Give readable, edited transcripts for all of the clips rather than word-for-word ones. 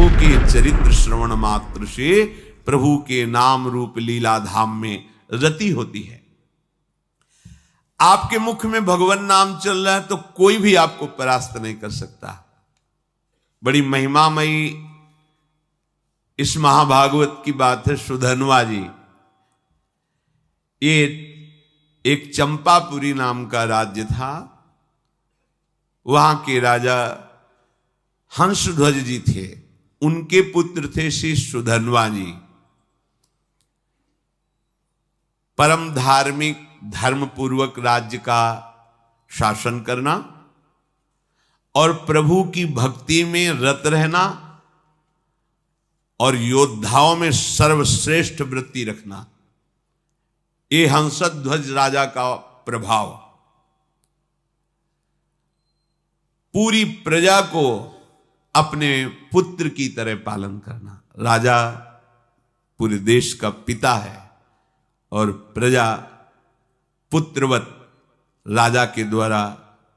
प्रभु के चरित्र श्रवण मात्र से प्रभु के नाम रूप लीला धाम में रति होती है। आपके मुख में भगवान नाम चल रहा है तो कोई भी आपको परास्त नहीं कर सकता। बड़ी महिमामयी इस महाभागवत की बात है। सुधन्वा जी, ये एक चंपापुरी नाम का राज्य था। वहां के राजा हंसध्वज जी थे, उनके पुत्र थे श्री सुधन्वा जी। परम धार्मिक धर्मपूर्वक राज्य का शासन करना और प्रभु की भक्ति में रत रहना और योद्धाओं में सर्वश्रेष्ठ वृत्ति रखना, ये हंसध्वज राजा का प्रभाव। पूरी प्रजा को अपने पुत्र की तरह पालन करना। राजा पूरे देश का पिता है और प्रजा पुत्रवत राजा के द्वारा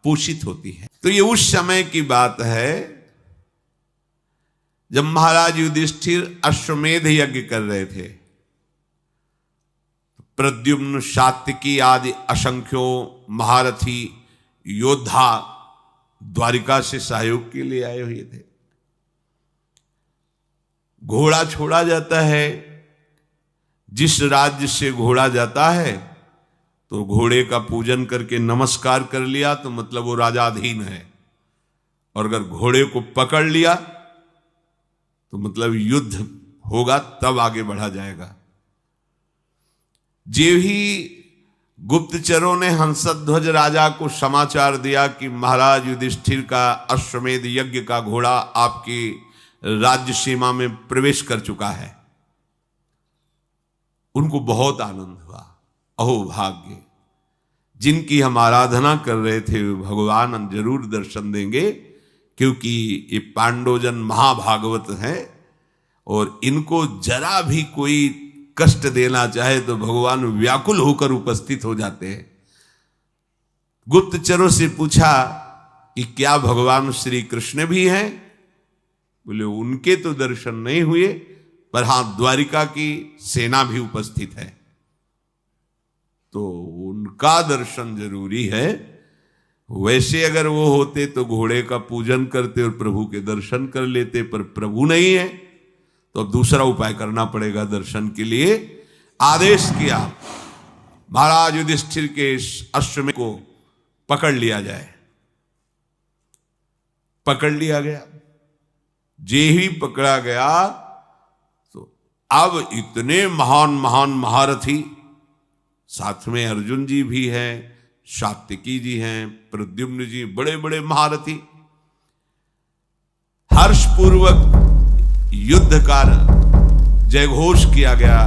पोषित होती है। तो ये उस समय की बात है जब महाराज युधिष्ठिर अश्वमेध यज्ञ कर रहे थे। प्रद्युम्न, सात्यकी आदि असंख्यों महारथी योद्धा द्वारिका से सहयोग के लिए आए हुए थे। घोड़ा छोड़ा जाता है, जिस राज्य से घोड़ा जाता है तो घोड़े का पूजन करके नमस्कार कर लिया तो मतलब वो राजाधीन है, और अगर घोड़े को पकड़ लिया तो मतलब युद्ध होगा, तब आगे बढ़ा जाएगा। जे ही गुप्तचरों ने हंसध्वज राजा को समाचार दिया कि महाराज युधिष्ठिर का अश्वमेध यज्ञ का घोड़ा आपकी राज्य सीमा में प्रवेश कर चुका है, उनको बहुत आनंद हुआ। अहो भाग्य, जिनकी हम आराधना कर रहे थे भगवान जरूर दर्शन देंगे, क्योंकि ये पांडवजन महाभागवत हैं और इनको जरा भी कोई कष्ट देना चाहे तो भगवान व्याकुल होकर उपस्थित हो जाते हैं। गुप्तचरों से पूछा कि क्या भगवान श्री कृष्ण भी हैं? बोले उनके तो दर्शन नहीं हुए, पर हां द्वारिका की सेना भी उपस्थित है, तो उनका दर्शन जरूरी है। वैसे अगर वो होते तो घोड़े का पूजन करते और प्रभु के दर्शन कर लेते, पर प्रभु नहीं है तो अब दूसरा उपाय करना पड़ेगा दर्शन के लिए। आदेश किया महाराज युधिष्ठिर के अश्वमेध को पकड़ लिया जाए। पकड़ लिया गया। जे ही पकड़ा गया तो अब इतने महान महान महारथी, साथ में अर्जुन जी भी हैं, सात्यकी जी हैं, प्रद्युम्न जी, बड़े बड़े महारथी। हर्षपूर्वक युद्ध का जयघोष किया गया।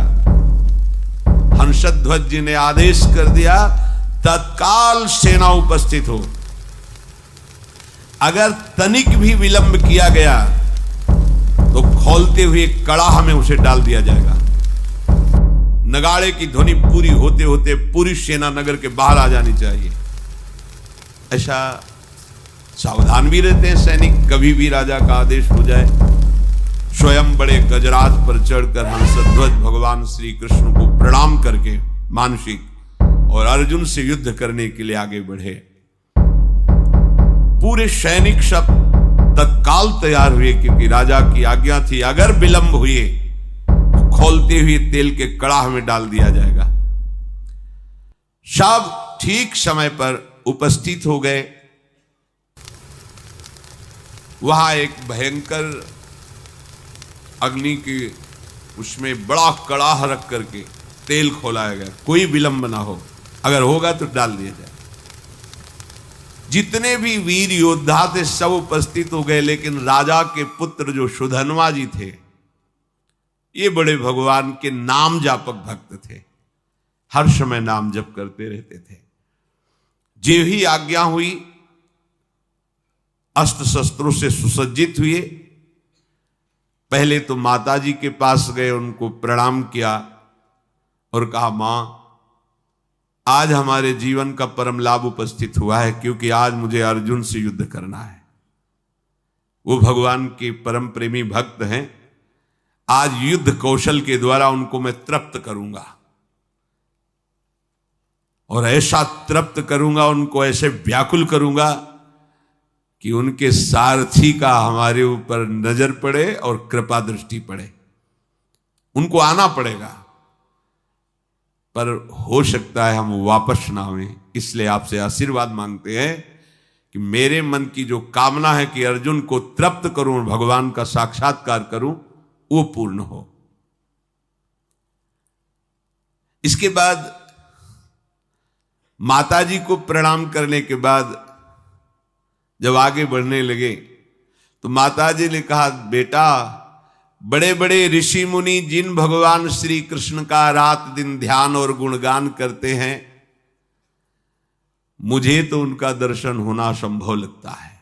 हंसध्वज जी ने आदेश कर दिया तत्काल सेना उपस्थित हो। अगर तनिक भी विलंब किया गया तो खौलते हुए कड़ाह में उसे डाल दिया जाएगा। नगाड़े की ध्वनि पूरी होते होते पूरी सेना नगर के बाहर आ जानी चाहिए। ऐसा सावधान भी रहते हैं सैनिक, कभी भी राजा का आदेश हो जाए। स्वयं बड़े गजराज पर चढ़कर हंसध्वज भगवान श्री कृष्ण को प्रणाम करके मानसिक और अर्जुन से युद्ध करने के लिए आगे बढ़े। पूरे सैनिक सब तत्काल तैयार हुए, क्योंकि राजा की आज्ञा थी अगर विलंब हुए तो खौलते हुए तेल के कड़ाह में डाल दिया जाएगा। सब ठीक समय पर उपस्थित हो गए। वहां एक भयंकर अग्नि के उसमें बड़ा कड़ाह रख करके तेल खोलाया गया, कोई विलंब ना हो, अगर होगा तो डाल दिया जाए। जितने भी वीर योद्धा थे सब उपस्थित हो गए, लेकिन राजा के पुत्र जो सुधन्वा जी थे, ये बड़े भगवान के नाम जापक भक्त थे, हर समय नाम जप करते रहते थे। जे ही आज्ञा हुई अस्त्र शस्त्रों से सुसज्जित हुए। पहले तो माता जी के पास गए, उनको प्रणाम किया और कहा मां, आज हमारे जीवन का परम लाभ उपस्थित हुआ है, क्योंकि आज मुझे अर्जुन से युद्ध करना है। वो भगवान के परम प्रेमी भक्त हैं। आज युद्ध कौशल के द्वारा उनको मैं तृप्त करूंगा, और ऐसा तृप्त करूंगा, उनको ऐसे व्याकुल करूंगा कि उनके सारथी का हमारे ऊपर नजर पड़े और कृपा दृष्टि पड़े। उनको आना पड़ेगा, पर हो सकता है हम वापस ना आए। इसलिए आपसे आशीर्वाद मांगते हैं कि मेरे मन की जो कामना है कि अर्जुन को तृप्त करूं, भगवान का साक्षात्कार करूं, वो पूर्ण हो। इसके बाद माताजी को प्रणाम करने के बाद जब आगे बढ़ने लगे तो माताजी ने कहा, बेटा, बड़े बड़े ऋषि मुनि जिन भगवान श्री कृष्ण का रात दिन ध्यान और गुणगान करते हैं, मुझे तो उनका दर्शन होना संभव लगता है।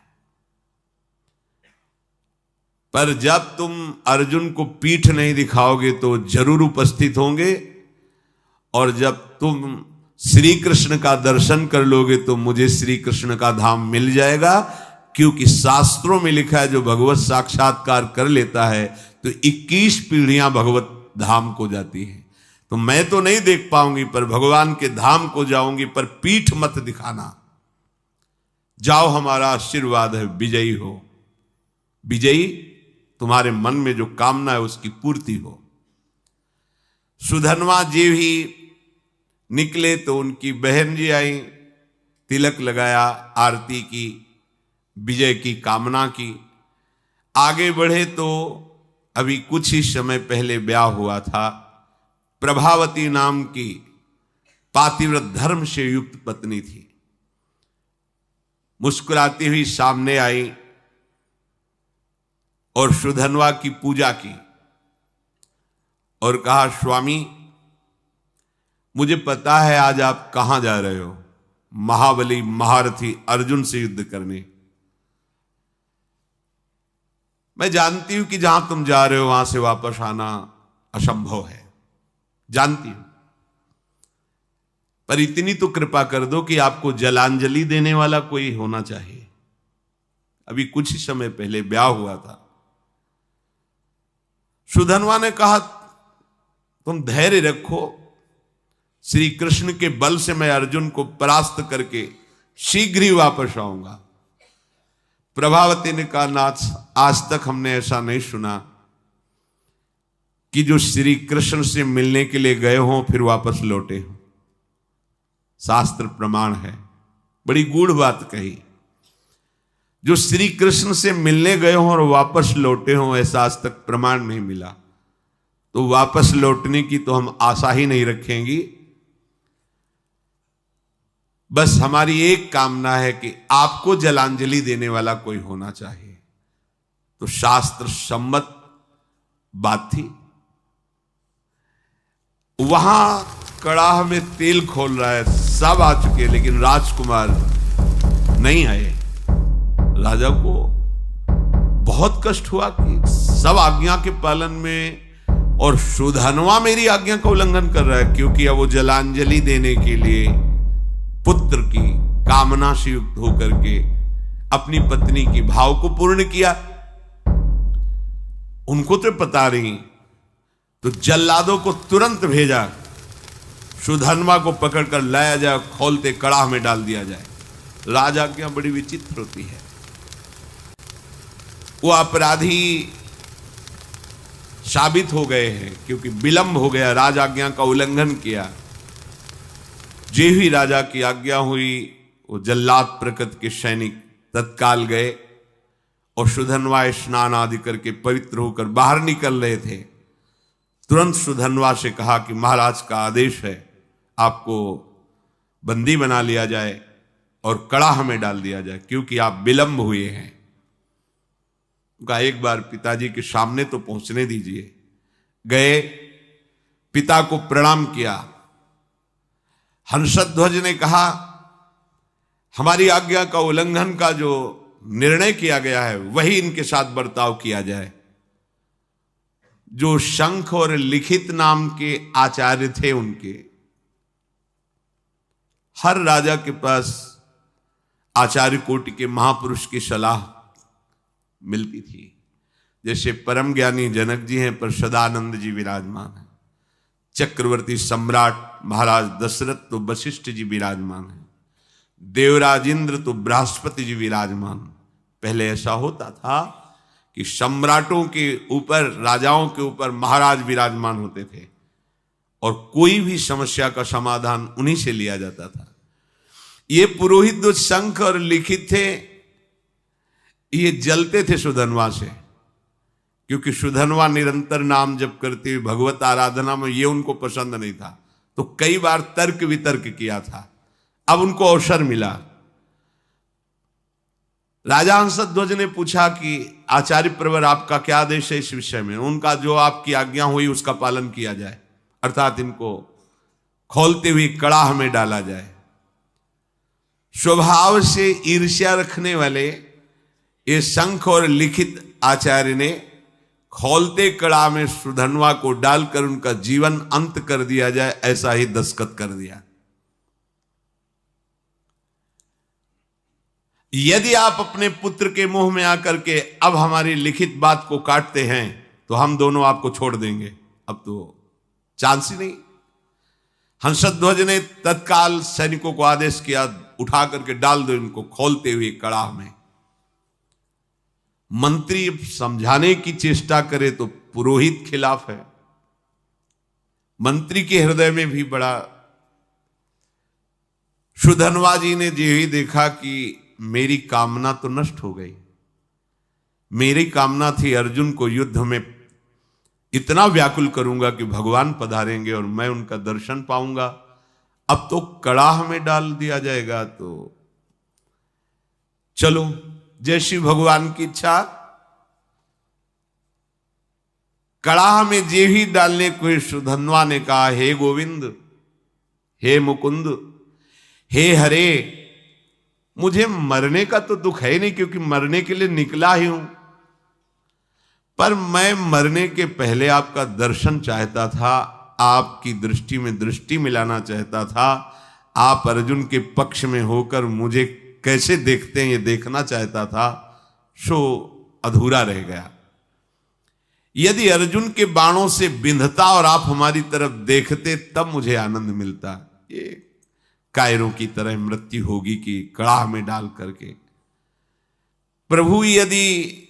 पर जब तुम अर्जुन को पीठ नहीं दिखाओगे तो जरूर उपस्थित होंगे, और जब तुम श्री कृष्ण का दर्शन कर लोगे तो मुझे श्री कृष्ण का धाम मिल जाएगा। क्योंकि शास्त्रों में लिखा है, जो भगवत साक्षात्कार कर लेता है तो 21 पीढ़ियां भगवत धाम को जाती हैं। तो मैं तो नहीं देख पाऊंगी, पर भगवान के धाम को जाऊंगी, पर पीठ मत दिखाना। जाओ, हमारा आशीर्वाद है, विजयी हो। विजयी, तुम्हारे मन में जो कामना है उसकी पूर्ति हो। सुधनवा जी भी निकले तो उनकी बहन जी आई, तिलक लगाया, आरती की, विजय की कामना की। आगे बढ़े तो अभी कुछ ही समय पहले ब्याह हुआ था। प्रभावती नाम की पातिव्रत धर्म से युक्त पत्नी थी। मुस्कुराती हुई सामने आई और सुधनवा की पूजा की और कहा, स्वामी, मुझे पता है आज आप कहां जा रहे हो, महाबली महारथी अर्जुन से युद्ध करने। मैं जानती हूं कि जहां तुम जा रहे हो वहां से वापस आना असंभव है, जानती हूं, पर इतनी तो कृपा कर दो कि आपको जलांजलि देने वाला कोई होना चाहिए। अभी कुछ ही समय पहले ब्याह हुआ था। सुधनवा ने कहा, तुम धैर्य रखो, श्री कृष्ण के बल से मैं अर्जुन को परास्त करके शीघ्र ही वापस आऊंगा। प्रभावती ने कहा, नाथ, आज तक हमने ऐसा नहीं सुना कि जो श्री कृष्ण से मिलने के लिए गए हों फिर वापस लौटे हों। शास्त्र प्रमाण है, बड़ी गूढ़ बात कही। जो श्री कृष्ण से मिलने गए हों और वापस लौटे हों, ऐसा आज तक प्रमाण नहीं मिला। तो वापस लौटने की तो हम आशा ही नहीं रखेंगी। बस हमारी एक कामना है कि आपको जलांजलि देने वाला कोई होना चाहिए। तो शास्त्र सम्मत बात थी। वहां कड़ाह में तेल खोल रहा है, सब आ चुके, लेकिन राजकुमार नहीं आए। राजा को बहुत कष्ट हुआ कि सब आज्ञा के पालन में, और सुधनवा मेरी आज्ञा का उल्लंघन कर रहा है, क्योंकि अब वो जलांजलि देने के लिए पुत्र की कामना से युक्त होकर के अपनी पत्नी की भाव को पूर्ण किया। उनको तो पता नहीं, तो जल्लादों को तुरंत भेजा, सुधनवा को पकड़कर लाया जाए, खोलते कड़ाह में डाल दिया जाए। राजा की बड़ी विचित्र होती है। वो अपराधी साबित हो गए हैं, क्योंकि विलंब हो गया, राज आज्ञा का उल्लंघन किया। जे ही राजा की आज्ञा हुई, वो जल्लाद प्रकृति के सैनिक तत्काल गए और सुधनवा स्नान आदि करके पवित्र होकर बाहर निकल रहे थे। तुरंत सुधनवा से कहा कि महाराज का आदेश है, आपको बंदी बना लिया जाए और कड़ाह में डाल दिया जाए, क्योंकि आप विलंब हुए हैं। उनका एक बार पिताजी के सामने तो पहुंचने दीजिए। गए, पिता को प्रणाम किया। हंसध्वज ने कहा, हमारी आज्ञा का उल्लंघन का जो निर्णय किया गया है वही इनके साथ बर्ताव किया जाए। जो शंख और लिखित नाम के आचार्य थे, उनके हर राजा के पास आचार्य कोटि के महापुरुष की सलाह मिलती थी। जैसे परम ज्ञानी जनक जी हैं पर सदानंद जी विराजमान हैं, चक्रवर्ती सम्राट महाराज दशरथ तो वशिष्ठ जी विराजमान हैं, देवराज इंद्र तो बृहस्पति जी विराजमान। पहले ऐसा होता था कि सम्राटों के ऊपर, राजाओं के ऊपर महाराज विराजमान होते थे और कोई भी समस्या का समाधान उन्हीं से लिया जाता था। ये पुरोहित जो शंख और लिखित थे, ये जलते थे सुधनवा से, क्योंकि सुधनवा निरंतर नाम जप करते हुए भगवत आराधना में ये उनको पसंद नहीं था, तो कई बार तर्क वितर्क किया था। अब उनको अवसर मिला। राजा हंसध्वज ने पूछा कि आचार्य प्रवर आपका क्या आदेश है इस विषय में। उनका जो आपकी आज्ञा हुई उसका पालन किया जाए, अर्थात इनको खोलते हुए कड़ाह में डाला जाए। स्वभाव से ईर्ष्या रखने वाले ये शंख और लिखित आचार्य ने खोलते कड़ा में सुधनवा को डालकर उनका जीवन अंत कर दिया जाए, ऐसा ही दस्तखत कर दिया। यदि आप अपने पुत्र के मुंह में आकर के अब हमारी लिखित बात को काटते हैं तो हम दोनों आपको छोड़ देंगे, अब तो चांस ही नहीं। हंसध्वज ने तत्काल सैनिकों को आदेश किया, उठा करके डाल दो इनको खोलते हुए कड़ाह में। मंत्री समझाने की चेष्टा करे तो पुरोहित खिलाफ है। मंत्री के हृदय में भी बड़ा, सुधनवा जी ने जो ही देखा कि मेरी कामना तो नष्ट हो गई। मेरी कामना थी अर्जुन को युद्ध में इतना व्याकुल करूंगा कि भगवान पधारेंगे और मैं उनका दर्शन पाऊंगा, अब तो कड़ाह में डाल दिया जाएगा। तो चलो जैसी भगवान की इच्छा। कड़ाह में जे ही डालने को सुधनवा ने कहा, हे गोविंद, हे मुकुंद, हे हरे, मुझे मरने का तो दुख है नहीं, क्योंकि मरने के लिए निकला ही हूं, पर मैं मरने के पहले आपका दर्शन चाहता था, आपकी दृष्टि में दृष्टि मिलाना चाहता था। आप अर्जुन के पक्ष में होकर मुझे कैसे देखते हैं ये देखना चाहता था, सो अधूरा रह गया। यदि अर्जुन के बाणों से बिंधता और आप हमारी तरफ देखते तब मुझे आनंद मिलता। ये कायरों की तरह मृत्यु होगी कि कड़ाह में डाल करके। प्रभु यदि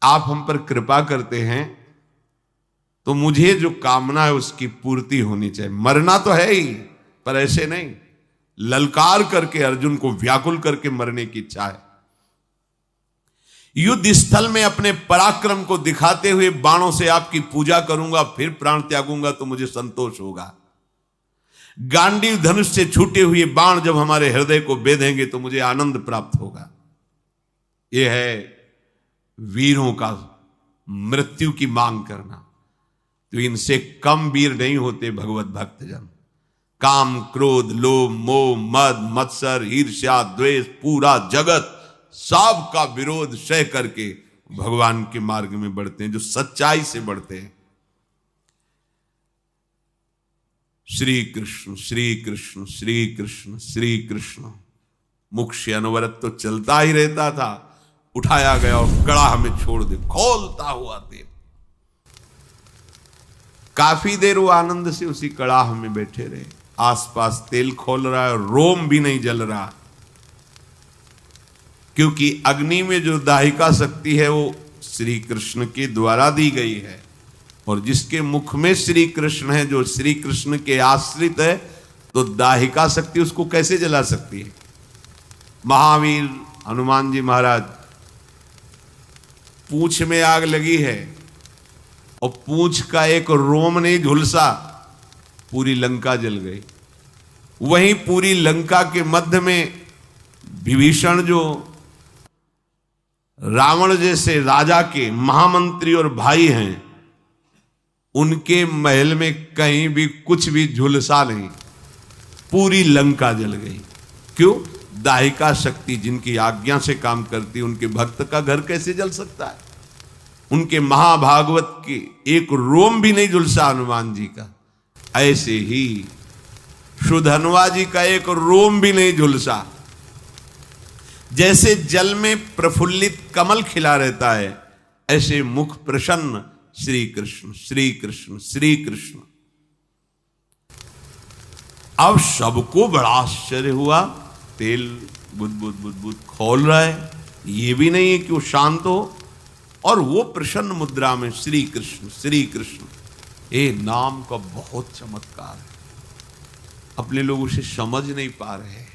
आप हम पर कृपा करते हैं तो मुझे जो कामना है उसकी पूर्ति होनी चाहिए। मरना तो है ही, पर ऐसे नहीं, ललकार करके अर्जुन को व्याकुल करके मरने की इच्छा है। युद्ध स्थल में अपने पराक्रम को दिखाते हुए बाणों से आपकी पूजा करूंगा, फिर प्राण त्यागूंगा तो मुझे संतोष होगा। गांडीव धनुष से छूटे हुए बाण जब हमारे हृदय को बेधेंगे तो मुझे आनंद प्राप्त होगा। यह है वीरों का मृत्यु की मांग करना। तो इनसे कम वीर नहीं होते भगवत भक्तजन। काम, क्रोध, लोभ, मोह, मद, मत्सर, ईर्ष्या, द्वेष, पूरा जगत सब का विरोध सह करके भगवान के मार्ग में बढ़ते हैं, जो सच्चाई से बढ़ते हैं। श्री कृष्ण श्री कृष्ण श्री कृष्ण श्री कृष्ण। मुख से अनवरत तो चलता ही रहता था। उठाया गया और कड़ाह में छोड़ दे, खोलता हुआ तेल। काफी देर वो आनंद से उसी कड़ाह में बैठे रहे। आसपास तेल खोल रहा है और रोम भी नहीं जल रहा, क्योंकि अग्नि में जो दाहिका शक्ति है वो श्री कृष्ण के द्वारा दी गई है, और जिसके मुख में श्री कृष्ण है, जो श्री कृष्ण के आश्रित है, तो दाहिका शक्ति उसको कैसे जला सकती है। महावीर हनुमान जी महाराज, पूंछ में आग लगी है और पूंछ का एक रोम नहीं झुलसा, पूरी लंका जल गई। वहीं पूरी लंका के मध्य में विभीषण, जो रावण जैसे राजा के महामंत्री और भाई हैं, उनके महल में कहीं भी कुछ भी झुलसा नहीं, पूरी लंका जल गई। क्यों? दाहिका शक्ति जिनकी आज्ञा से काम करती, उनके भक्त का घर कैसे जल सकता है। उनके महाभागवत की एक रोम भी नहीं झुलसा हनुमान जी का, ऐसे ही सुधनवा जी का एक रोम भी नहीं झुलसा। जैसे जल में प्रफुल्लित कमल खिला रहता है, ऐसे मुख प्रसन्न श्री कृष्ण श्री कृष्ण श्री कृष्ण। अब सबको बड़ा आश्चर्य हुआ, तेल बुद बुद बुद बुद खोल रहा है, ये भी नहीं है कि वो शांत हो, और वो प्रसन्न मुद्रा में श्री कृष्ण श्री कृष्ण। ये नाम का बहुत चमत्कार है, अपने लोग उसे समझ नहीं पा रहे।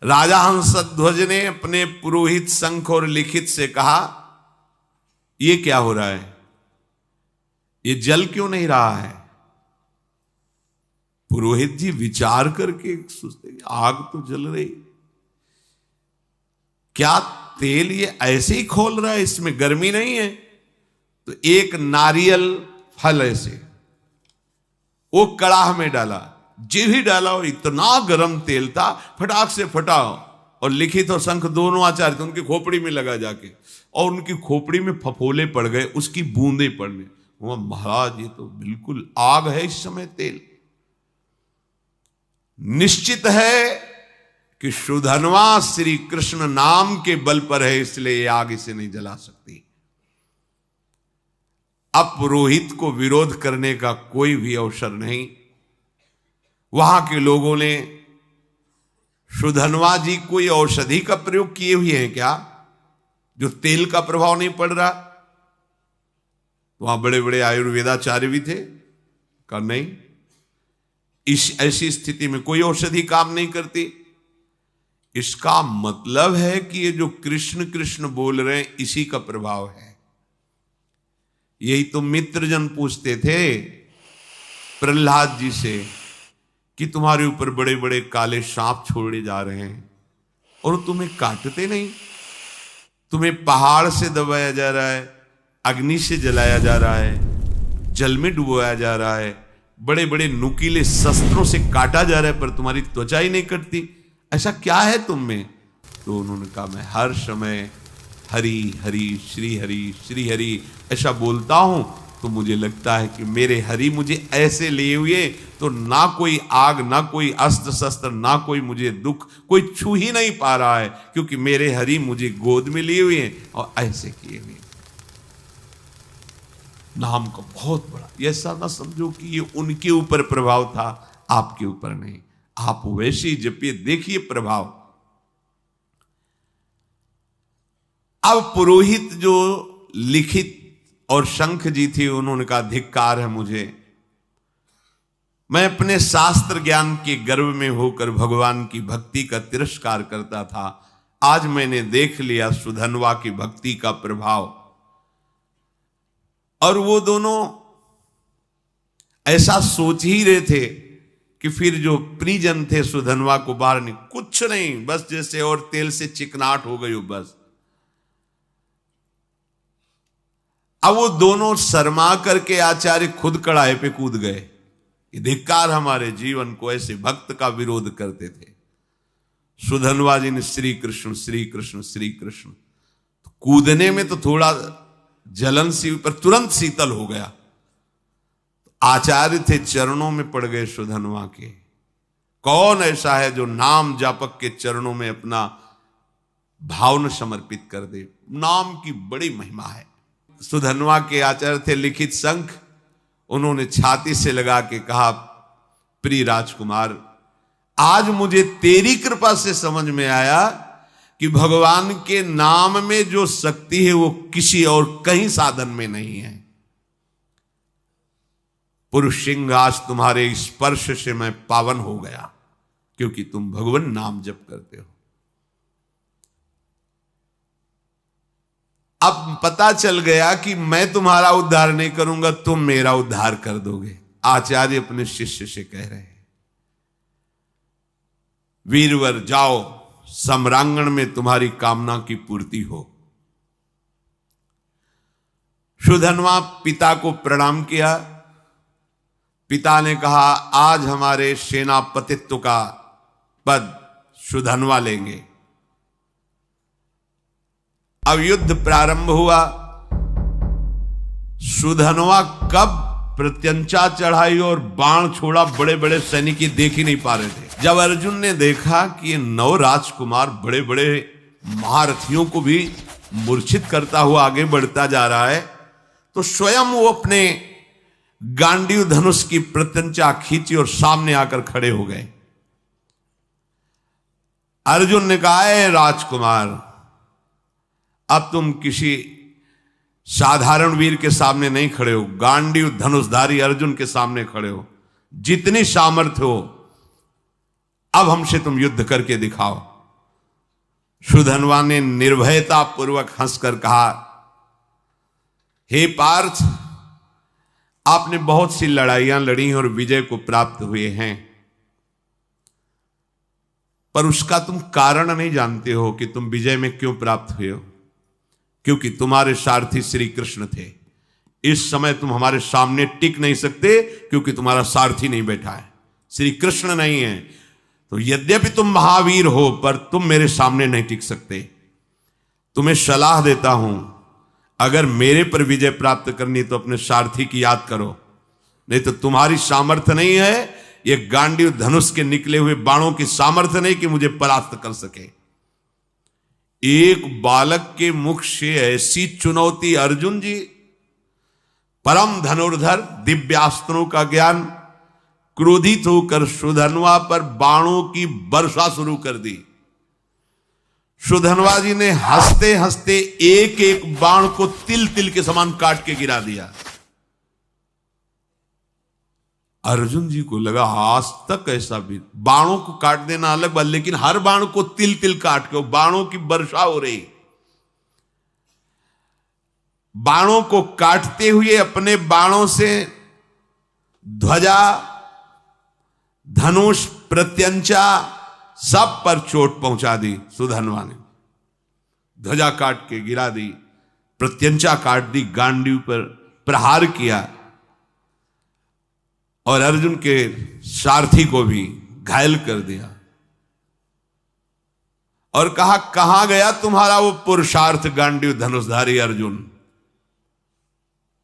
राजा हंसध्वज ने अपने पुरोहित शंख और लिखित से कहा, ये क्या हो रहा है, ये जल क्यों नहीं रहा है? पुरोहित जी विचार करके सोचते, आग तो जल रही, क्या तेल ये ऐसे ही खोल रहा है, इसमें गर्मी नहीं है? तो एक नारियल फल ऐसे वो कड़ाह में डाला, जी भी डाला, और इतना गर्म तेल था, फटाक से फटा, और लिखित और शंख दोनों आचार्य थे, उनकी खोपड़ी में लगा जाके, और उनकी खोपड़ी में फफोले पड़ गए, उसकी बूंदे पड़ने। वो महाराज ये तो बिल्कुल आग है इस समय तेल। निश्चित है कि सुधनवा श्री कृष्ण नाम के बल पर है, इसलिए ये आग इसे नहीं जला सकती। अब पुरोहित को विरोध करने का कोई भी अवसर नहीं। वहां के लोगों ने सुधनवा जी कोई औषधि का प्रयोग किए हुए हैं क्या, जो तेल का प्रभाव नहीं पड़ रहा? वहां बड़े बड़े आयुर्वेदाचार्य भी थे, कहा नहीं, इस ऐसी स्थिति में कोई औषधि काम नहीं करती। इसका मतलब है कि ये जो कृष्ण कृष्ण बोल रहे हैं, इसी का प्रभाव है। यही तो मित्रजन पूछते थे प्रहलाद जी से कि तुम्हारे ऊपर बड़े बड़े काले सांप छोड़े जा रहे हैं और तुम्हें काटते नहीं, तुम्हें पहाड़ से दबाया जा रहा है, अग्नि से जलाया जा रहा है, जल में डुबोया जा रहा है, बड़े बड़े नुकीले शस्त्रों से काटा जा रहा है, पर तुम्हारी त्वचा ही नहीं कटती, ऐसा क्या है तुम में? तो उन्होंने कहा, मैं हर समय हरि हरि श्री हरि ऐसा बोलता हूं, तो मुझे लगता है कि मेरे हरि मुझे ऐसे लिए हुए, तो ना कोई आग, ना कोई अस्त्र शस्त्र, ना कोई मुझे दुख, कोई छू ही नहीं पा रहा है, क्योंकि मेरे हरि मुझे गोद में लिए हुए हैं और ऐसे किए हुए। नाम का बहुत बड़ा, ऐसा ना समझो कि ये उनके ऊपर प्रभाव था, आपके ऊपर नहीं। आप वैसे ही जपिए, देखिए प्रभाव। अब पुरोहित जो लिखित और शंख जी थी, उन्होंने कहा, धिक्कार है मुझे, मैं अपने शास्त्र ज्ञान के गर्व में होकर भगवान की भक्ति का तिरस्कार करता था, आज मैंने देख लिया सुधनवा की भक्ति का प्रभाव। और वो दोनों ऐसा सोच ही रहे थे कि फिर जो परिजन थे सुधनवा को बाहर नहीं, कुछ नहीं, बस जैसे और तेल से चिकनाहट हो गई हो बस। अब वो दोनों शर्मा करके आचार्य खुद कड़ाहे पे कूद गए। धिक्कार हमारे जीवन को, ऐसे भक्त का विरोध करते थे। सुधनवा जी ने श्री कृष्ण श्री कृष्ण श्री कृष्ण, तो कूदने में तो थोड़ा जलन सी, पर तुरंत शीतल हो गया। आचार्य थे, चरणों में पड़ गए सुधनवा के। कौन ऐसा है जो नाम जापक के चरणों में अपना भाव समर्पित कर दे? नाम की बड़ी महिमा है। सुधनवा के आचार्य थे लिखित शंख, उन्होंने छाती से लगा के कहा, प्रिय राजकुमार, आज मुझे तेरी कृपा से समझ में आया कि भगवान के नाम में जो शक्ति है वो किसी और कहीं साधन में नहीं है। पुरुष सिंह, आज तुम्हारे स्पर्श से मैं पावन हो गया, क्योंकि तुम भगवान नाम जप करते हो। अब पता चल गया कि मैं तुम्हारा उद्धार नहीं करूंगा, तुम मेरा उद्धार कर दोगे। आचार्य अपने शिष्य से कह रहे हैं, वीरवर जाओ, सम्रांगण में तुम्हारी कामना की पूर्ति हो। सुधनवा पिता को प्रणाम किया। पिता ने कहा, आज हमारे सेनापतित्व का पद सुधनवा लेंगे। अब युद्ध प्रारंभ हुआ। सुधनवा कब प्रत्यंचा चढ़ाई और बाण छोड़ा, बड़े बड़े सैनिक देख ही नहीं पा रहे थे। जब अर्जुन ने देखा कि ये 9 राजकुमार बड़े बड़े महारथियों को भी मूर्छित करता हुआ आगे बढ़ता जा रहा है, तो स्वयं वो अपने गांडीव धनुष की प्रत्यंचा खींची और सामने आकर खड़े हो गए। अर्जुन ने कहा, है राजकुमार, अब तुम किसी साधारण वीर के सामने नहीं खड़े हो, गांडीव धनुषधारी अर्जुन के सामने खड़े हो। जितनी सामर्थ्य हो अब हमसे तुम युद्ध करके दिखाओ। सुधन्वा ने निर्भयता पूर्वक हंसकर कहा, हे पार्थ, आपने बहुत सी लड़ाइयां लड़ी और विजय को प्राप्त हुए हैं, पर उसका तुम कारण नहीं जानते हो कि तुम विजय में क्यों प्राप्त हुए हो। क्योंकि तुम्हारे सारथी श्री कृष्ण थे। इस समय तुम हमारे सामने टिक नहीं सकते क्योंकि तुम्हारा सारथी नहीं बैठा है, श्री कृष्ण नहीं है। तो यद्यपि तुम महावीर हो पर तुम मेरे सामने नहीं टिक सकते। तुम्हें सलाह देता हूं, अगर मेरे पर विजय प्राप्त करनी तो अपने सारथी की याद करो, नहीं तो तुम्हारी सामर्थ्य नहीं है, ये गांडीव धनुष के निकले हुए बाणों की सामर्थ्य नहीं कि मुझे परास्त कर सके। एक बालक के मुख से ऐसी चुनौती, अर्जुन जी परम धनुर्धर, दिव्यास्त्रों का ज्ञान, क्रोधित होकर सुधन्वा पर बाणों की वर्षा शुरू कर दी। सुधन्वा जी ने हंसते हंसते एक एक बाण को तिल तिल के समान काट के गिरा दिया। अर्जुन जी को लगा आज तक ऐसा भी, बाणों को काट देना अलग बात, लेकिन हर बाण को तिल तिल काट के बाणों की वर्षा हो रही। बाणों को काटते हुए अपने बाणों से ध्वजा, धनुष, प्रत्यंचा सब पर चोट पहुंचा दी। सुधन्वा ने ध्वजा काट के गिरा दी, प्रत्यंचा काट दी, गांडीव पर प्रहार किया और अर्जुन के सारथी को भी घायल कर दिया और कहा, कहां गया तुम्हारा वो पुरुषार्थ गांडीव धनुषधारी अर्जुन।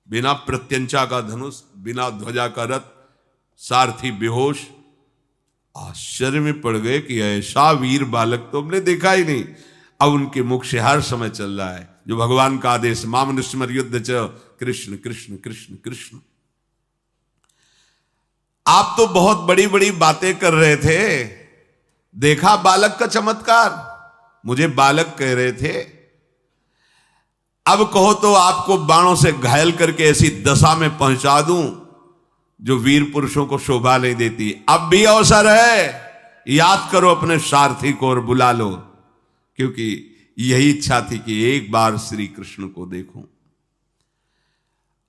बिना प्रत्यंचा का धनुष, बिना ध्वजा का रथ, सारथी बेहोश। आश्चर्य में पड़ गए कि ऐसा वीर बालक तो हमने देखा ही नहीं। अब उनके मुख से हर समय चल रहा है जो भगवान का आदेश, मामनुस्मर युद्ध च कृष्ण कृष्ण कृष्ण कृष्ण। आप तो बहुत बड़ी बड़ी बातें कर रहे थे, देखा बालक का चमत्कार, मुझे बालक कह रहे थे, अब कहो तो आपको बाणों से घायल करके ऐसी दशा में पहुंचा दूं जो वीर पुरुषों को शोभा नहीं देती। अब भी अवसर है, याद करो अपने सारथी को और बुला लो, क्योंकि यही इच्छा थी कि एक बार श्री कृष्ण को देखूं।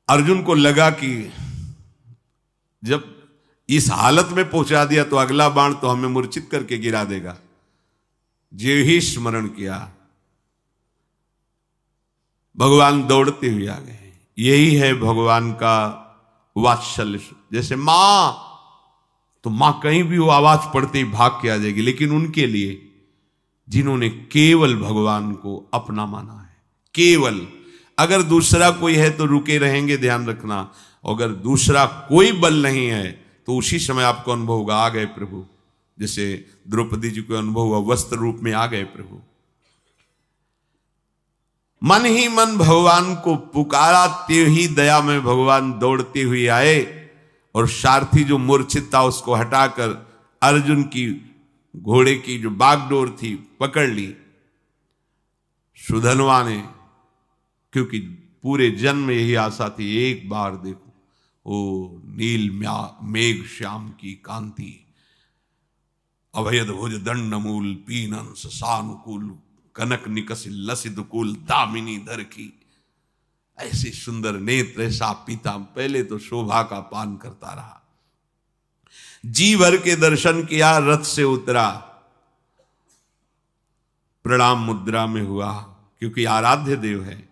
अर्जुन को लगा कि जब इस हालत में पहुंचा दिया तो अगला बाण तो हमें मूर्छित करके गिरा देगा। जो ही स्मरण किया, भगवान दौड़ते हुए आ गए। यही है भगवान का वात्सल्य। जैसे मां, तो मां कहीं भी वो आवाज पड़ते ही भाग के आ जाएगी, लेकिन उनके लिए जिन्होंने केवल भगवान को अपना माना है, केवल, अगर दूसरा कोई है तो रुके रहेंगे, ध्यान रखना। अगर दूसरा कोई बल नहीं है तो उसी समय आपको अनुभव होगा, आ गए प्रभु। जैसे द्रौपदी जी को अनुभव हुआ, वस्त्र रूप में आ गए प्रभु। मन ही मन भगवान को पुकारा, ते ही दया में भगवान दौड़ते हुए आए और सारथी जो मूर्छित था उसको हटाकर अर्जुन की घोड़े की जो बागडोर थी पकड़ ली। सुधन्वा ने, क्योंकि पूरे जन्म में यही आशा थी, एक बार देखो ओ नील मेघ श्याम की कांति, अभयद भुज दंड मूल, पीनन सानुकूल, कनक निकसिल लसित कुल, दामिनी धर की। ऐसे सुंदर नेत्र, ऐसा पीता, पहले तो शोभा का पान करता रहा। जी भर के दर्शन किया, रथ से उतरा, प्रणाम मुद्रा में हुआ, क्योंकि आराध्य देव है।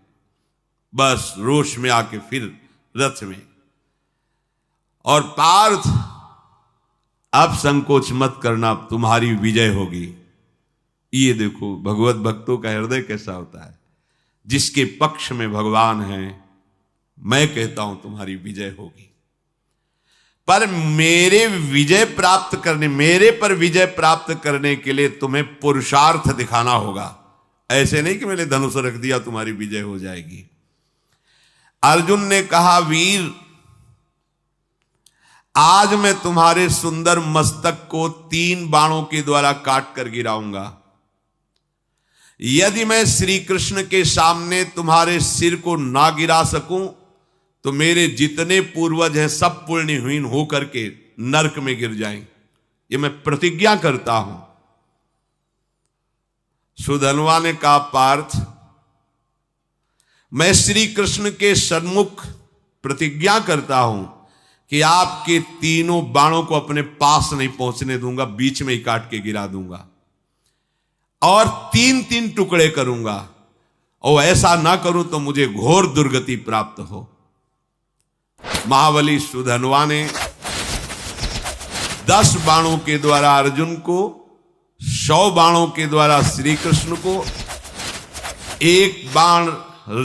बस रोष में आके फिर रथ में, और पार्थ अब संकोच मत करना, तुम्हारी विजय होगी। ये देखो भगवत भक्तों का हृदय कैसा होता है। जिसके पक्ष में भगवान है, मैं कहता हूं तुम्हारी विजय होगी। पर मेरे पर विजय प्राप्त करने के लिए तुम्हें पुरुषार्थ दिखाना होगा। ऐसे नहीं कि मैंने धनुष रख दिया तुम्हारी विजय हो जाएगी। अर्जुन ने कहा, वीर आज मैं तुम्हारे सुंदर मस्तक को 3 बाणों के द्वारा काट कर गिराऊंगा। यदि मैं श्री कृष्ण के सामने तुम्हारे सिर को ना गिरा सकूं तो मेरे जितने पूर्वज हैं सब पुण्यहीन होकर के नरक में गिर जाएं। ये मैं प्रतिज्ञा करता हूं। सुधन्वा ने कहा, पार्थ मैं श्री कृष्ण के सन्मुख प्रतिज्ञा करता हूं कि आपके तीनों बाणों को अपने पास नहीं पहुंचने दूंगा, बीच में ही काट के गिरा दूंगा और 3-3 टुकड़े करूंगा, और ऐसा ना करूं तो मुझे घोर दुर्गति प्राप्त हो। महाबली सुधन्वा ने 10 बाणों के द्वारा अर्जुन को, 100 बाणों के द्वारा श्री कृष्ण को, 1 बाण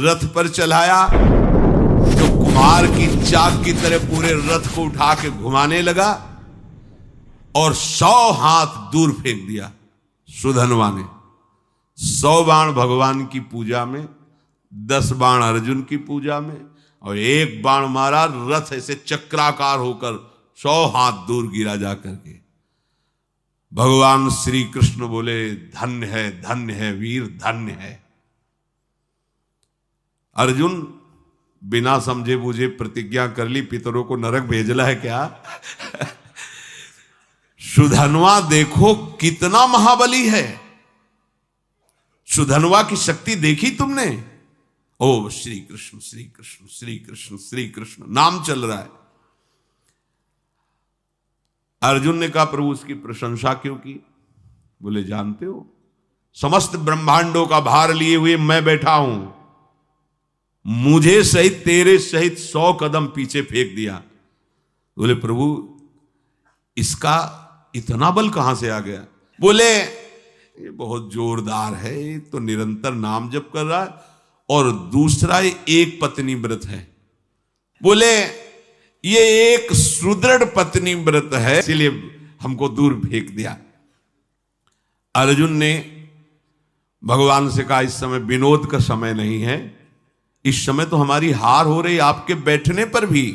रथ पर चलाया जो कुम्हार की चाक की तरह पूरे रथ को उठा के घुमाने लगा, और 100 हाथ दूर फेंक दिया सुधन्वा ने। 100 बाण भगवान की पूजा में, 10 बाण अर्जुन की पूजा में, और 1 बाण मारा, रथ ऐसे चक्राकार होकर 100 हाथ दूर गिरा जा करके। भगवान श्री कृष्ण बोले, धन्य है वीर, धन्य है। अर्जुन बिना समझे बूझे प्रतिज्ञा कर ली, पितरों को नरक भेजला है क्या? सुधन्वा देखो कितना महाबली है। सुधन्वा की शक्ति देखी तुमने? ओ श्री कृष्ण श्री कृष्ण श्री कृष्ण श्री कृष्ण नाम चल रहा है। अर्जुन ने कहा, प्रभु उसकी प्रशंसा क्यों की? बोले, जानते हो समस्त ब्रह्मांडों का भार लिए हुए मैं बैठा हूं, मुझे सहित तेरे सहित 100 कदम पीछे फेंक दिया। बोले, प्रभु इसका इतना बल कहां से आ गया? बोले, ये बहुत जोरदार है, ये तो निरंतर नाम जप कर रहा है, और दूसरा एक पत्नी व्रत है। बोले, ये एक सुदृढ़ पत्नी व्रत है, इसलिए हमको दूर फेंक दिया। अर्जुन ने भगवान से कहा, इस समय विनोद का समय नहीं है, इस समय तो हमारी हार हो रही आपके बैठने पर भी।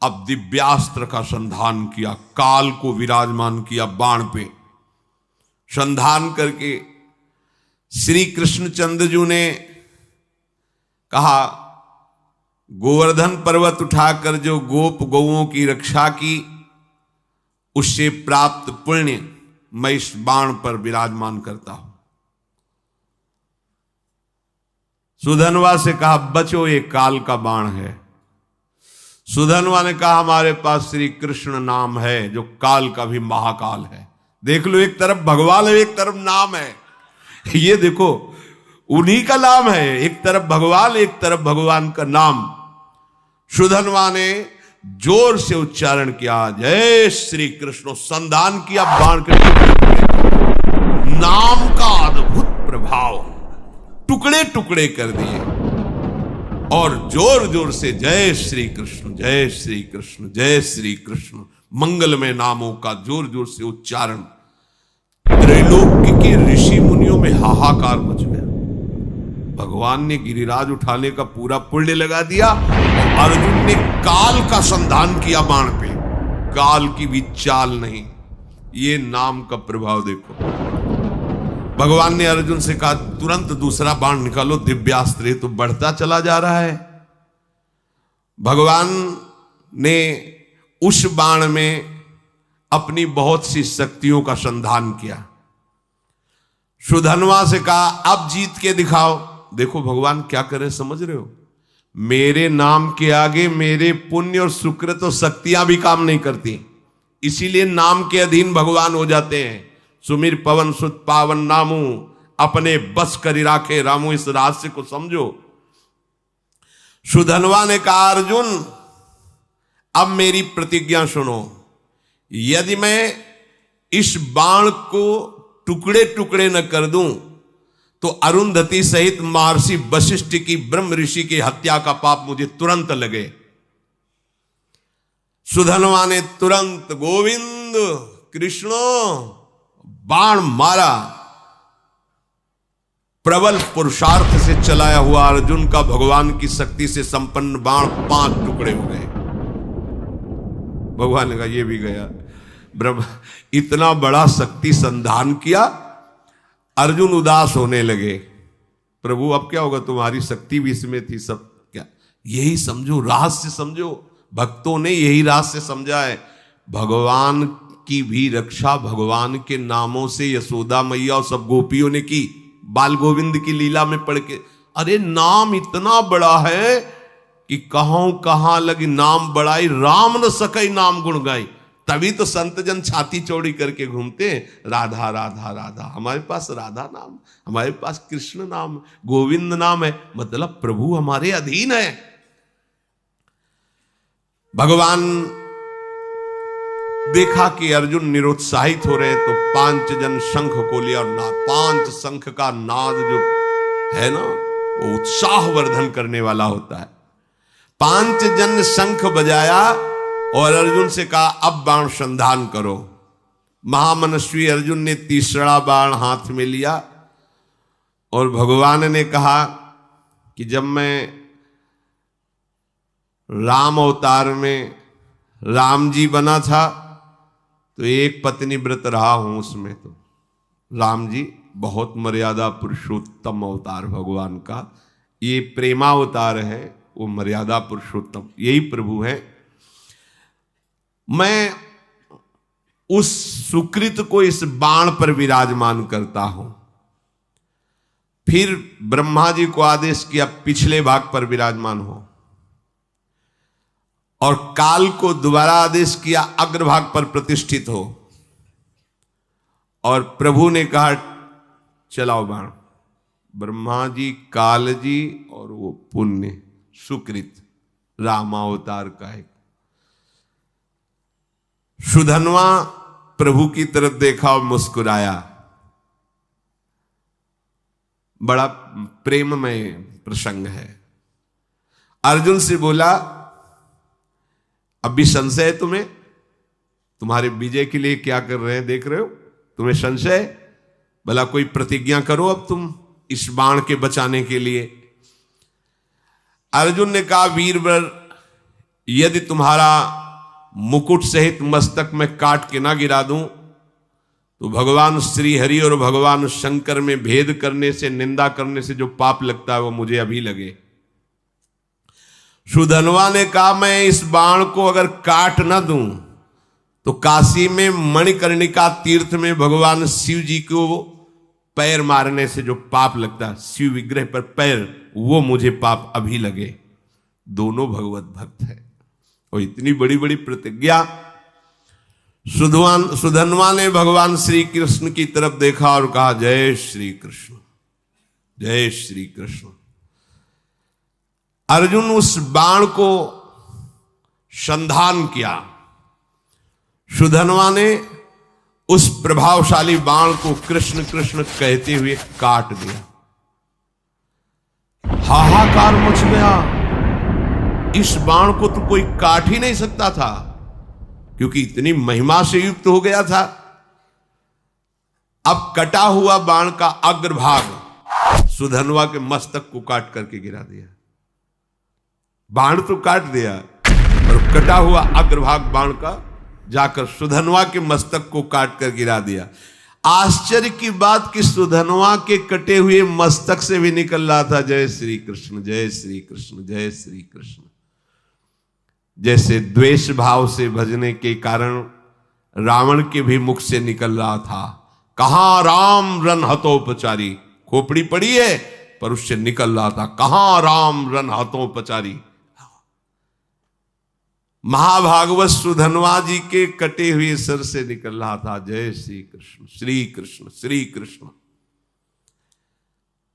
अब दिव्यास्त्र का संधान किया, काल को विराजमान किया बाण पे, संधान करके श्री कृष्णचंद्र ने कहा, गोवर्धन पर्वत उठाकर जो गोप गौओं की रक्षा की, उससे प्राप्त पुण्य मैं इस बाण पर विराजमान करता हूं। सुधन्वा से कहा, बचो ये काल का बाण है। सुधन्वा ने कहा, हमारे पास श्री कृष्ण नाम है जो काल का भी महाकाल है। देख लो, एक तरफ भगवान है, एक तरफ नाम है। ये देखो, उन्हीं का नाम है, एक तरफ भगवान, एक तरफ भगवान का नाम। सुधन्वा ने जोर से उच्चारण किया, जय श्री कृष्ण, संधान किया बाण के। नाम का अद्भुत प्रभाव, टुकड़े टुकड़े कर दिए, और जोर जोर से जय श्री कृष्ण जय श्री कृष्ण जय श्री कृष्ण मंगलमय नामों का जोर जोर से उच्चारण। त्रैलोक्य के ऋषि मुनियों में हाहाकार मच गया। भगवान ने गिरिराज उठाने का पूरा पुण्य लगा दिया। अर्जुन ने काल का संधान किया बाण पे, काल की भी चाल नहीं। ये नाम का प्रभाव देखो। भगवान ने अर्जुन से कहा, तुरंत दूसरा बाण निकालो, दिव्यास्त्र तो बढ़ता चला जा रहा है। भगवान ने उस बाण में अपनी बहुत सी शक्तियों का संधान किया। सुधन्वा से कहा, अब जीत के दिखाओ। देखो भगवान क्या करे, समझ रहे हो? मेरे नाम के आगे मेरे पुण्य और सुकृत और शक्तियां भी काम नहीं करती, इसीलिए नाम के अधीन भगवान हो जाते हैं। सुमिर पवन सुत पावन नामू, अपने बस करी राखे रामू। इस रहस्य को समझो। सुधन्वा ने कहा, अर्जुन अब मेरी प्रतिज्ञा सुनो। यदि मैं इस बाण को टुकड़े टुकड़े न कर दूं तो अरुंधति सहित महर्षि वशिष्ठ की ब्रह्म ऋषि की हत्या का पाप मुझे तुरंत लगे। सुधनवा ने तुरंत गोविंद कृष्ण बाण मारा। प्रबल पुरुषार्थ से चलाया हुआ अर्जुन का भगवान की शक्ति से संपन्न बाण 5 टुकड़े हो गए। भगवान ने कहा ये भी गया। ब्रह्मा इतना बड़ा शक्ति संधान किया, अर्जुन उदास होने लगे। प्रभु अब क्या होगा, तुम्हारी शक्ति भी इसमें थी, सब क्या। यही समझो, रहस्य समझो, भक्तों ने यही रहस्य समझा है। भगवान की भी रक्षा भगवान के नामों से यशोदा मैया और सब गोपियों ने की। बाल गोविंद की लीला में पढ़ के, अरे नाम इतना बड़ा है कि कहां लगी नाम बड़ाई, राम न सकई नाम गुण गाई। तभी तो संत जन छाती चौड़ी करके घूमते हैं, राधा राधा राधा। हमारे पास राधा नाम, हमारे पास कृष्ण नाम, गोविंद नाम है, मतलब प्रभु हमारे अधीन है। भगवान देखा कि अर्जुन निरुत्साहित हो रहे, तो 5 जन शंख को लिया और 5 शंख का नाद जो है ना, वो उत्साह वर्धन करने वाला होता है। 5 जन शंख बजाया और अर्जुन से कहा अब बाण संधान करो। महामनस्वी अर्जुन ने तीसरा बाण हाथ में लिया और भगवान ने कहा कि जब मैं राम अवतार में राम जी बना था तो एक पत्नी व्रत रहा हूं, उसमें तो राम जी बहुत मर्यादा पुरुषोत्तम अवतार भगवान का, ये प्रेमावतार है, वो मर्यादा पुरुषोत्तम, यही प्रभु है। मैं उस सुकृत को इस बाण पर विराजमान करता हूं। फिर ब्रह्मा जी को आदेश किया पिछले भाग पर विराजमान हो, और काल को दोबारा आदेश किया अग्रभाग पर प्रतिष्ठित हो। और प्रभु ने कहा चलाओ बाण। ब्रह्मा जी, काल जी और वो पुण्य सुकृत रामावतार का है। सुधनवा प्रभु की तरफ देखा और मुस्कुराया। बड़ा प्रेममय प्रसंग है। अर्जुन से बोला अब भी संशय है तुम्हें, तुम्हारे विजय के लिए क्या कर रहे हैं देख रहे हो, तुम्हें संशय, भला कोई प्रतिज्ञा करो अब तुम इस बाण के बचाने के लिए। अर्जुन ने कहा वीरवर, यदि तुम्हारा मुकुट सहित मस्तक में काट के ना गिरा दूं तो भगवान श्री हरि और भगवान शंकर में भेद करने से, निंदा करने से जो पाप लगता है वो मुझे अभी लगे। सुधनवा ने कहा मैं इस बाण को अगर काट ना दूं तो काशी में मणिकर्णिका तीर्थ में भगवान शिव जी को पैर मारने से जो पाप लगता है, शिव विग्रह पर पैर, वो मुझे पाप अभी लगे। दोनों भगवत भक्त है और इतनी बड़ी बड़ी प्रतिज्ञा। सुधनवा ने भगवान श्री कृष्ण की तरफ देखा और कहा जय श्री कृष्ण, जय श्री कृष्ण। अर्जुन उस बाण को संधान किया। सुधनवा ने उस प्रभावशाली बाण को कृष्ण कृष्ण कहते हुए काट दिया। हाहाकार मच गया। इस बाण को तो कोई काट ही नहीं सकता था, क्योंकि इतनी महिमा से युक्त हो गया था। अब कटा हुआ बाण का अग्रभाग सुधनवा के मस्तक को काट करके गिरा दिया। बाण तो काट दिया और कटा हुआ अग्रभाग बाण का जाकर सुधनवा के मस्तक को काट कर गिरा दिया। आश्चर्य की बात कि सुधनवा के कटे हुए मस्तक से भी निकल रहा था जय श्री कृष्ण, जय श्री कृष्ण, जय श्री कृष्ण। जैसे द्वेष भाव से भजने के कारण रावण के भी मुख से निकल रहा था, कहां राम रन हतोपचारी, खोपड़ी पड़ी है पर उससे निकल रहा था कहां राम रन हतोपचारी। महाभागवत सुधनवा जी के कटे हुए सर से निकल रहा था जय श्री कृष्ण, श्री कृष्ण, श्री कृष्ण।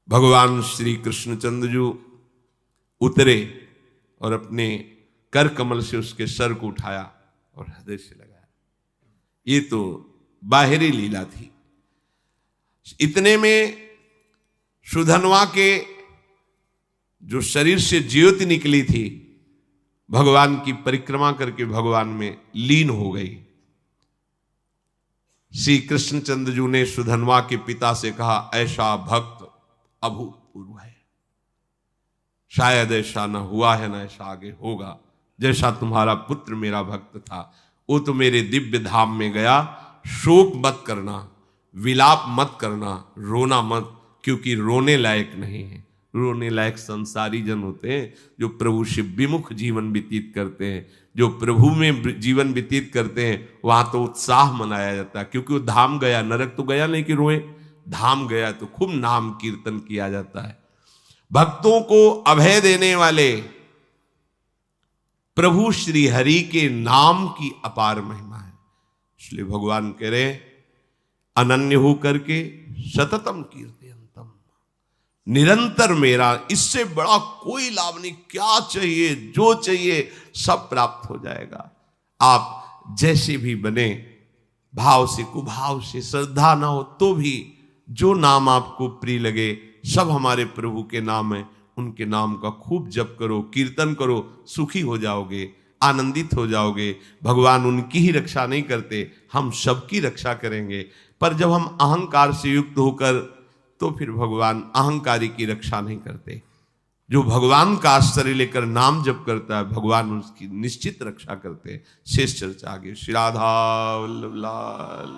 भगवान श्री कृष्णचंद्र जी उतरे और अपने कर कमल से उसके सर को उठाया और हृदय से लगाया। ये तो बाहरी लीला थी। इतने में सुधनवा के जो शरीर से ज्योति निकली थी, भगवान की परिक्रमा करके भगवान में लीन हो गई। श्री कृष्णचंद्र जी ने सुधन्वा के पिता से कहा, ऐसा भक्त अभूतपूर्व है, शायद ऐसा न हुआ है, न ऐसा आगे होगा। जैसा तुम्हारा पुत्र मेरा भक्त था, वो तो मेरे दिव्य धाम में गया। शोक मत करना, विलाप मत करना, रोना मत, क्योंकि रोने लायक नहीं है। रोने लायक संसारी जन होते हैं जो प्रभु से विमुख जीवन व्यतीत करते हैं। जो प्रभु में जीवन व्यतीत करते हैं वहां तो उत्साह मनाया जाता है, क्योंकि वो धाम गया, नरक तो गया नहीं कि रोए, धाम गया तो खूब नाम कीर्तन किया जाता है। भक्तों को अभय देने वाले प्रभु श्री हरि के नाम की अपार महिमा है। इसलिए भगवान कह रहे, अनन्य हो करके सततम कीर्तयन्तम, निरंतर मेरा, इससे बड़ा कोई लाभ नहीं। क्या चाहिए, जो चाहिए सब प्राप्त हो जाएगा। आप जैसे भी बने, भाव से कुभाव से, श्रद्धा ना हो तो भी, जो नाम आपको प्रिय लगे, सब हमारे प्रभु के नाम है, उनके नाम का खूब जप करो, कीर्तन करो, सुखी हो जाओगे, आनंदित हो जाओगे। भगवान उनकी ही रक्षा नहीं करते, हम सबकी रक्षा करेंगे। पर जब हम अहंकार से युक्त होकर, तो फिर भगवान अहंकारी की रक्षा नहीं करते। जो भगवान का आश्रय लेकर नाम जप करता है, भगवान उसकी निश्चित रक्षा करते हैं। शेष चर्चा आगे। श्री राधा वल्लभ लाल।